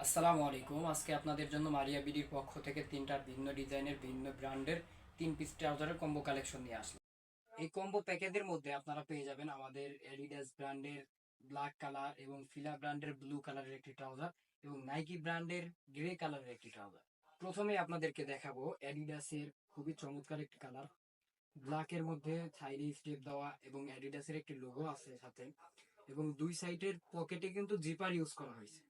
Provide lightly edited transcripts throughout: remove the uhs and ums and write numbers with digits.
আসসালামু আলাইকুম। আজকে আপনাদের জন্য মারিয়া বিডির পক্ষ থেকে তিনটা ভিন্ন ডিজাইনের ভিন্ন ব্র্যান্ডের 3 পিস ট্রাউজারের কম্বো কালেকশন নিয়ে আসলাম। এই কম্বো প্যাকেজের মধ্যে আপনারা পেয়ে যাবেন আমাদের অ্যাডিডাস ব্র্যান্ডের ব্ল্যাক কালার এবং ফিলা ব্র্যান্ডের ব্লু কালারের একটি ট্রাউজার এবং নাইকি ব্র্যান্ডের গ্রে কালারের একটি ট্রাউজার। প্রথমে আপনাদেরকে দেখাবো অ্যাডিডাসের খুবই চমৎকার একটি কালার, ব্ল্যাকের মধ্যে সাইডে স্টেপ দেওয়া এবং অ্যাডিডাসের একটি লোগো আছে সাথে, এবং দুই সাইডের পকেটে কিন্তু জিপার ইউজ করা হয়েছে।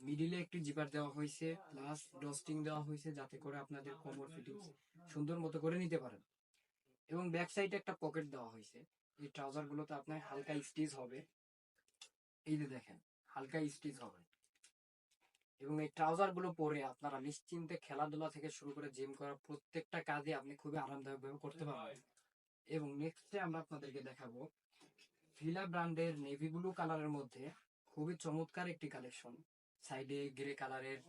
মিডিলে একটি জিপার দেওয়া হয়েছে, প্লাস ডস্টিং দেওয়া হয়েছে যাতে করে আপনাদের কোমর ফিটিংস সুন্দর মতো করে নিতে পারেন। এবং ব্যাক সাইডে একটা পকেট দেওয়া হয়েছে। এই ট্রাউজার গুলোতে আপনার হালকা স্টিচ হবে, এই যে দেখেন হালকা স্টিচ হবে। এবং এই ট্রাউজার গুলো পরে আপনারা নিশ্চিন্তে খেলাধুলা থেকে শুরু করে জিম করা প্রত্যেকটা কাজে আপনি খুবই আরামদায়ক ভাবে করতে পারবেন। এবং নেক্সটে আমরা আপনাদেরকে দেখাবো ফিলা ব্র্যান্ডের নেভি ব্লু কালারের মধ্যে খুবই চমৎকার একটি কালেকশন। সাইডে গ্রে কালারের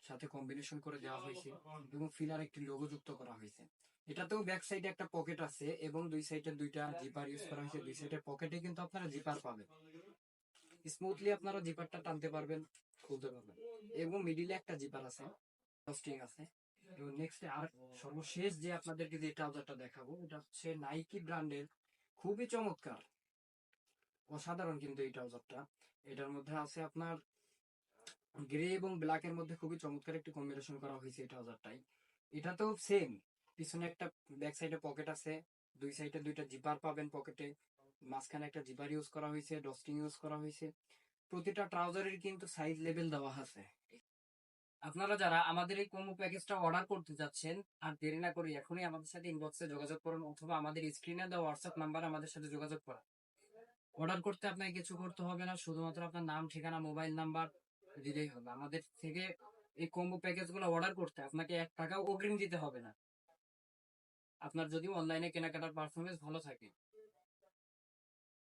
সাথে কম্বিনেশন করে দেওয়া হয়েছে এবং ফিলার একটি লোগো যুক্ত করা হয়েছে। এটাতেও ব্যাক সাইডে একটা পকেট আছে এবং দুই সাইডে দুইটা জিপার ইউজ করা হয়েছে। দুই সাইডের পকেটে কিন্তু আপনারা জিপার পাবেন, স্মুথলি আপনারা জিপারটা টানতে পারবেন, খুলতে পারবেন। এবং মিডিলে একটা জিপার আছে, স্ট্রিং আছে। এবং নেক্সট আর সর্বশেষ যে আপনাদেরকে যে ট্রাউজারটা দেখাবো এটা হচ্ছে নাইকি ব্র্যান্ডের, খুবই চমৎকার, অসাধারণ কিন্তু এই ট্রাউজারটা। এটার মধ্যে আছে আপনার গ্রে এবং ব্ল্যাক এর মধ্যে খুবই চমৎকার একটি কম্বিনেশন করা হয়েছে এই ট্রাউজারটাই। এটাতেও সেম, পিছনে একটা ব্যাক সাইডে পকেট আছে, দুই সাইডে দুইটা জিপার পাবেন পকেটে, মাঝখানে একটা জিপার ইউজ করা হয়েছে, ডস্টিং ইউজ করা হয়েছে। প্রতিটা ট্রাউজারের কিন্তু সাইজ লেভেল দেওয়া আছে। আপনারা যারা আমাদের এই কম্বো প্যাকেজটা অর্ডার করতে যাচ্ছেন, আর দেরি না করে এখনই আমাদের সাথে ইনবক্সে যোগাযোগ করুন অথবা আমাদের স্ক্রিনে দেওয়া হোয়াটসঅ্যাপ নাম্বার আমাদের সাথে যোগাযোগ করুন। অর্ডার করতে আপনাকে কিছু করতে হবে না, শুধুমাত্র আপনার নাম, ঠিকানা, মোবাইল নাম্বার দিলেই হবে। আমাদের থেকে এই কম্বো প্যাকেজ গুলো অর্ডার করতে আপনাকে 1 টাকাও অগ্রিম দিতে হবে না, আপনার যদি অনলাইনে কেনাকাটার পারফরমেন্স ভালো থাকে।